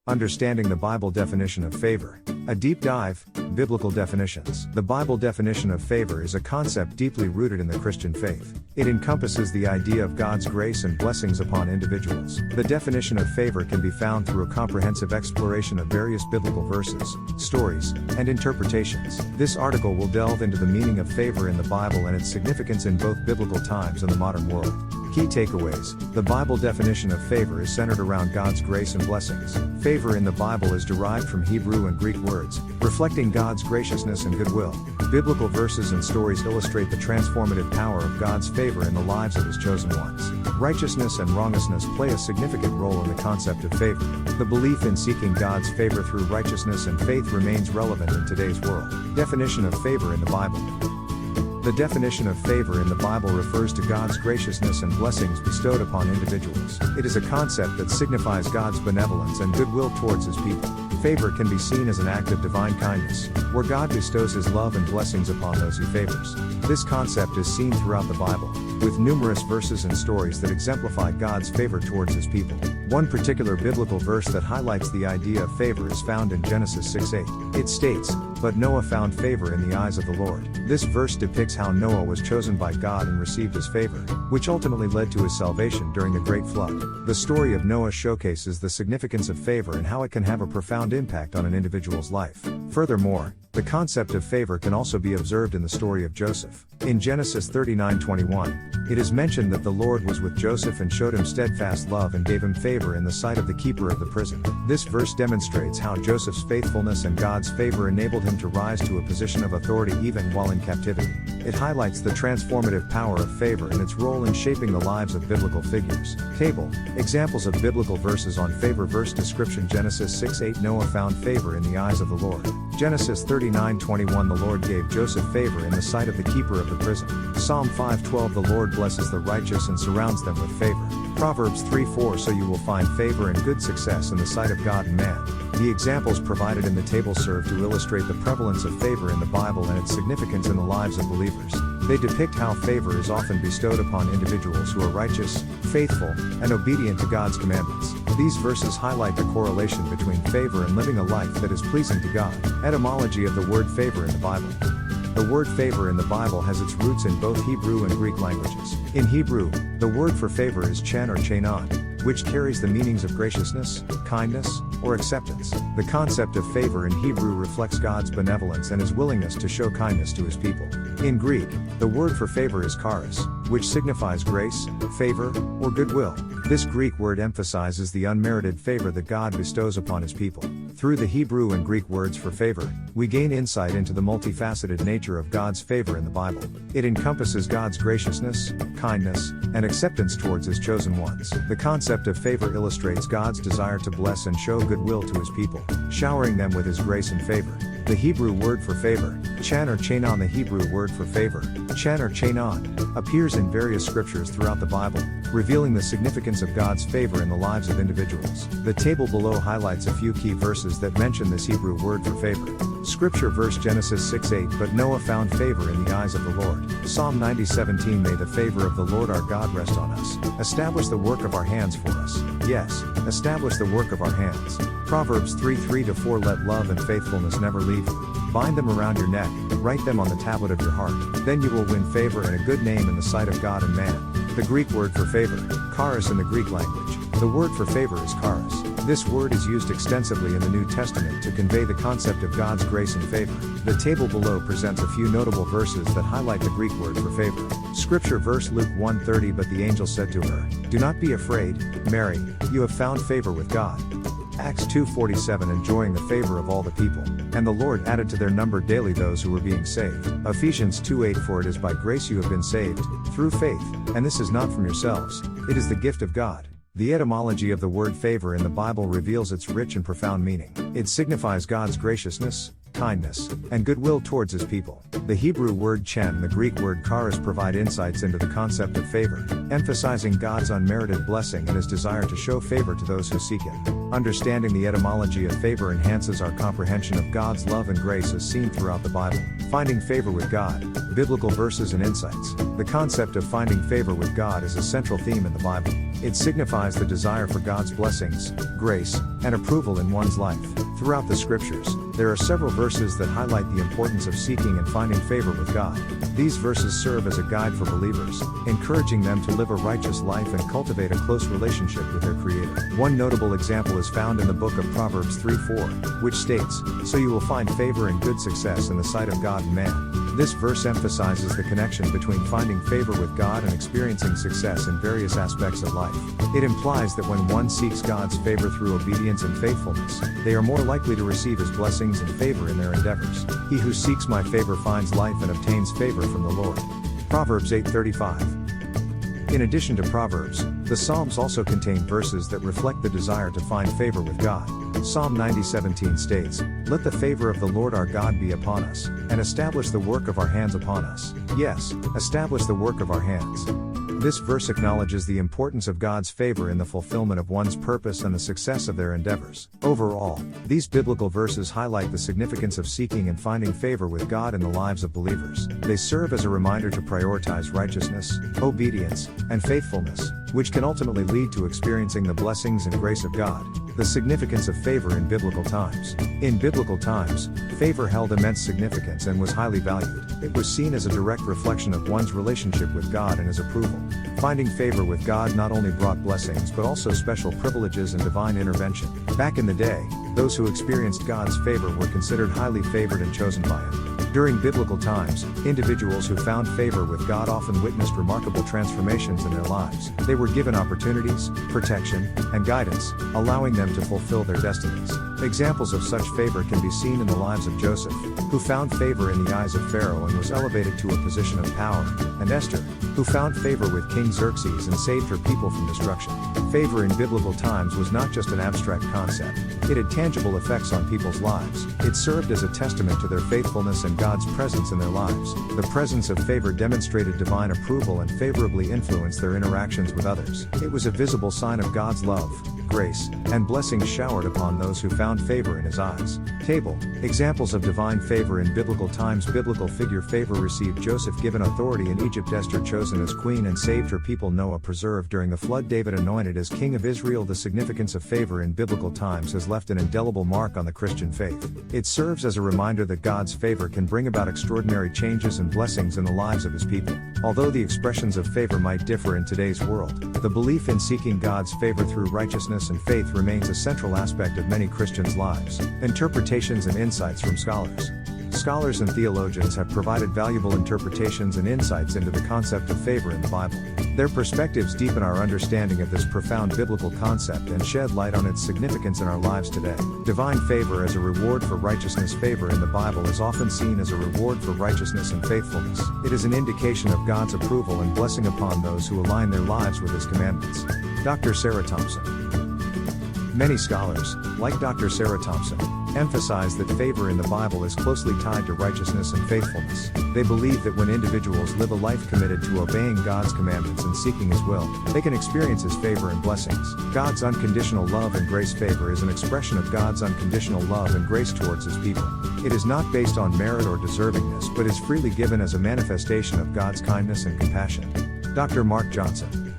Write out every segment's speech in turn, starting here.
Understanding the Bible definition of favor. A deep dive, biblical definitions. The Bible definition of favor is a concept deeply rooted in the Christian faith. It encompasses the idea of God's grace and blessings upon individuals. The definition of favor can be found through a comprehensive exploration of various biblical verses, stories, and interpretations. This article will delve into the meaning of favor in the Bible and its significance in both biblical times and the modern world. Key takeaways. The Bible definition of favor is centered around God's grace and blessings. Favor in the Bible is derived from Hebrew and Greek words, reflecting God's graciousness and goodwill. Biblical verses and stories illustrate the transformative power of God's favor in the lives of His chosen ones. Righteousness and wrongousness play a significant role in the concept of favor. The belief in seeking God's favor through righteousness and faith remains relevant in today's world. Definition of favor in the Bible. The definition of favor in the Bible refers to God's graciousness and blessings bestowed upon individuals. It is a concept that signifies God's benevolence and goodwill towards His people. Favor can be seen as an act of divine kindness, where God bestows His love and blessings upon those He favors. This concept is seen throughout the Bible, with numerous verses and stories that exemplify God's favor towards His people. One particular biblical verse that highlights the idea of favor is found in Genesis 6:8. It states, "But Noah found favor in the eyes of the Lord." This verse depicts how Noah was chosen by God and received His favor, which ultimately led to his salvation during the Great Flood. The story of Noah showcases the significance of favor and how it can have a profound impact on an individual's life. Furthermore, the concept of favor can also be observed in the story of Joseph. In Genesis 39:21, it is mentioned that the Lord was with Joseph and showed him steadfast love and gave him favor in the sight of the keeper of the prison. This verse demonstrates how Joseph's faithfulness and God's favor enabled him to rise to a position of authority even while in captivity. It highlights the transformative power of favor and its role in shaping the lives of biblical figures. Table. Examples of biblical verses on favor. Verse description: Genesis 6:8 Noah found favor in the eyes of the Lord. Genesis 39:21 The Lord gave Joseph favor in the sight of the keeper of the prison. Psalm 5:12 The Lord blesses the righteous and surrounds them with favor. Proverbs 3:4 So you will find favor and good success in the sight of God and man. The examples provided in the table serve to illustrate the prevalence of favor in the Bible and its significance in the lives of believers. They depict how favor is often bestowed upon individuals who are righteous, faithful, and obedient to God's commandments. These verses highlight the correlation between favor and living a life that is pleasing to God. Etymology of the word favor in the Bible. The word favor in the Bible has its roots in both Hebrew and Greek languages. In Hebrew, the word for favor is chan or chanan, which carries the meanings of graciousness, kindness, or acceptance. The concept of favor in Hebrew reflects God's benevolence and His willingness to show kindness to His people. In Greek, the word for favor is charis, which signifies grace, favor, or goodwill. This Greek word emphasizes the unmerited favor that God bestows upon His people. Through the Hebrew and Greek words for favor, we gain insight into the multifaceted nature of God's favor in the Bible. It encompasses God's graciousness, kindness, and acceptance towards His chosen ones. The concept of favor illustrates God's desire to bless and show goodwill to His people, showering them with His grace and favor. The Hebrew word for favor, chan or chanan. The Hebrew word for favor, chan or chanan, appears in various scriptures throughout the Bible, revealing the significance of God's favor in the lives of individuals. The table below highlights a few key verses that mention this Hebrew word for favor. Scripture verse Genesis 6:8 But Noah found favor in the eyes of the Lord. Psalm 90:17 May the favor of the Lord our God rest on us. Establish the work of our hands for us. Yes, establish the work of our hands. Proverbs 3:3-4 Let love and faithfulness never leave you. Bind them around your neck, write them on the tablet of your heart. Then you will win favor and a good name in the sight of God and man. The Greek word for favor, charis in the Greek language. The word for favor is charis. This word is used extensively in the New Testament to convey the concept of God's grace and favor. The table below presents a few notable verses that highlight the Greek word for favor. Scripture verse Luke 1:30 But the angel said to her, Do not be afraid, Mary, you have found favor with God. Acts 2:47 Enjoying the favor of all the people, and the Lord added to their number daily those who were being saved. Ephesians 2:8 For it is by grace you have been saved, through faith, and this is not from yourselves, it is the gift of God. The etymology of the word favor in the Bible reveals its rich and profound meaning. It signifies God's graciousness, kindness, and goodwill towards His people. The Hebrew word chan and the Greek word charis provide insights into the concept of favor, emphasizing God's unmerited blessing and His desire to show favor to those who seek Him. Understanding the etymology of favor enhances our comprehension of God's love and grace as seen throughout the Bible. Finding favor with God, biblical verses and insights. The concept of finding favor with God is a central theme in the Bible. It signifies the desire for God's blessings, grace, and approval in one's life. Throughout the scriptures, there are several verses that highlight the importance of seeking and finding favor with God. These verses serve as a guide for believers, encouraging them to live a righteous life and cultivate a close relationship with their Creator. One notable example is found in the book of Proverbs 3:4, which states, "So you will find favor and good success in the sight of God and man." This verse emphasizes the connection between finding favor with God and experiencing success in various aspects of life. It implies that when one seeks God's favor through obedience and faithfulness, they are more likely to receive His blessings and favor in their endeavors. "He who seeks my favor finds life and obtains favor from the Lord." Proverbs 8:35. In addition to Proverbs, the Psalms also contain verses that reflect the desire to find favor with God. Psalm 90:17 states, "Let the favor of the Lord our God be upon us, and establish the work of our hands upon us." Yes, establish the work of our hands. This verse acknowledges the importance of God's favor in the fulfillment of one's purpose and the success of their endeavors. Overall, these biblical verses highlight the significance of seeking and finding favor with God in the lives of believers. They serve as a reminder to prioritize righteousness, obedience, and faithfulness, which can ultimately lead to experiencing the blessings and grace of God. The significance of favor in biblical times. In biblical times, favor held immense significance and was highly valued. It was seen as a direct reflection of one's relationship with God and His approval. Finding favor with God not only brought blessings but also special privileges and divine intervention. Back in the day, those who experienced God's favor were considered highly favored and chosen by Him. During biblical times, individuals who found favor with God often witnessed remarkable transformations in their lives. They were given opportunities, protection, and guidance, allowing them to fulfill their destinies. Examples of such favor can be seen in the lives of Joseph, who found favor in the eyes of Pharaoh and was elevated to a position of power, and Esther, who found favor with King Xerxes and saved her people from destruction. Favor in biblical times was not just an abstract concept, it had tangible effects on people's lives. It served as a testament to their faithfulness and God's presence in their lives. The presence of favor demonstrated divine approval and favorably influenced their interactions with others. It was a visible sign of God's love, grace, and blessings showered upon those who found favor in His eyes. Table. Examples of divine favor in biblical times. Biblical figure favor received Joseph given authority in Egypt. Esther chosen as queen and saved her people. Noah preserved during the flood. David anointed as king of Israel. The significance of favor in biblical times has left an indelible mark on the Christian faith. It serves as a reminder that God's favor can bring about extraordinary changes and blessings in the lives of His people. Although the expressions of favor might differ in today's world, the belief in seeking God's favor through righteousness and faith remains a central aspect of many Christians' lives. Interpretations and insights from scholars. Scholars and theologians have provided valuable interpretations and insights into the concept of favor in the Bible. Their perspectives deepen our understanding of this profound biblical concept and shed light on its significance in our lives today. Divine favor as a reward for righteousness. Favor in the Bible is often seen as a reward for righteousness and faithfulness. It is an indication of God's approval and blessing upon those who align their lives with His commandments. Dr. Sarah Thompson. Many scholars, like Dr. Sarah Thompson, emphasize that favor in the Bible is closely tied to righteousness and faithfulness. They believe that when individuals live a life committed to obeying God's commandments and seeking His will, they can experience His favor and blessings. God's unconditional love and grace. Favor is an expression of God's unconditional love and grace towards His people. It is not based on merit or deservingness but is freely given as a manifestation of God's kindness and compassion. Dr. Mark Johnson.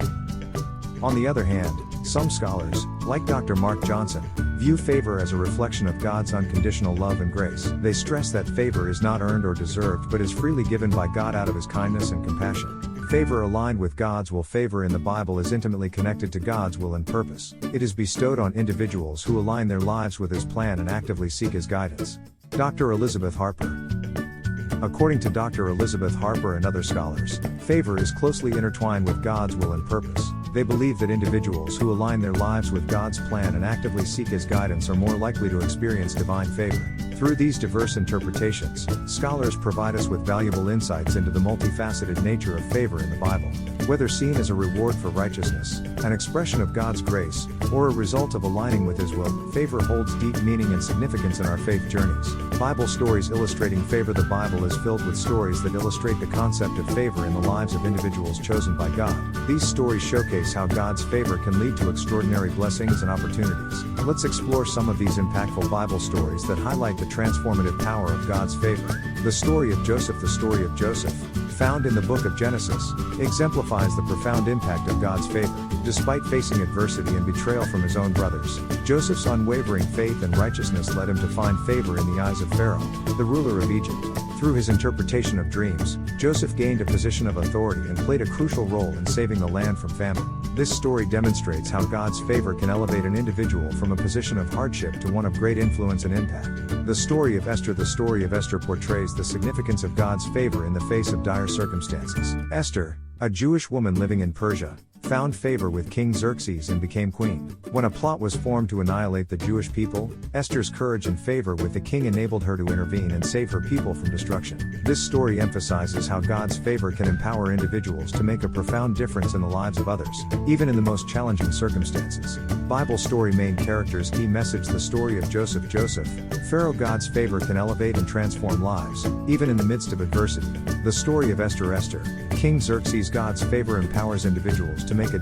On the other hand, some scholars, like Dr. Mark Johnson, view favor as a reflection of God's unconditional love and grace. They stress that favor is not earned or deserved but is freely given by God out of His kindness and compassion. Favor aligned with God's will. Favor in the Bible is intimately connected to God's will and purpose. It is bestowed on individuals who align their lives with His plan and actively seek His guidance. Dr. Elizabeth Harper. According to Dr. Elizabeth Harper and other scholars, favor is closely intertwined with God's will and purpose. They believe that individuals who align their lives with God's plan and actively seek His guidance are more likely to experience divine favor. Through these diverse interpretations, scholars provide us with valuable insights into the multifaceted nature of favor in the Bible. Whether seen as a reward for righteousness, an expression of God's grace, or a result of aligning with His will, favor holds deep meaning and significance in our faith journeys. Bible stories illustrating favor. The Bible is filled with stories that illustrate the concept of favor in the lives of individuals chosen by God. These stories showcase how God's favor can lead to extraordinary blessings and opportunities. Let's explore some of these impactful Bible stories that highlight the transformative power of God's favor. The story of Joseph. The story of Joseph, found in the book of Genesis, exemplifies the profound impact of God's favor. Despite facing adversity and betrayal from his own brothers, Joseph's unwavering faith and righteousness led him to find favor in the eyes of Pharaoh, the ruler of Egypt. Through his interpretation of dreams, Joseph gained a position of authority and played a crucial role in saving the land from famine. This story demonstrates how God's favor can elevate an individual from a position of hardship to one of great influence and impact. The story of Esther portrays the significance of God's favor in the face of dire circumstances. Esther, a Jewish woman living in Persia, found favor with King Xerxes and became queen. When a plot was formed to annihilate the Jewish people, Esther's courage and favor with the king enabled her to intervene and save her people from destruction. This story emphasizes how God's favor can empower individuals to make a profound difference in the lives of others, even in the most challenging circumstances. Bible story main characters. Key message: the story of Joseph, Pharaoh. God's favor can elevate and transform lives, even in the midst of adversity. The story of Esther, King Xerxes. God's favor empowers individuals to make a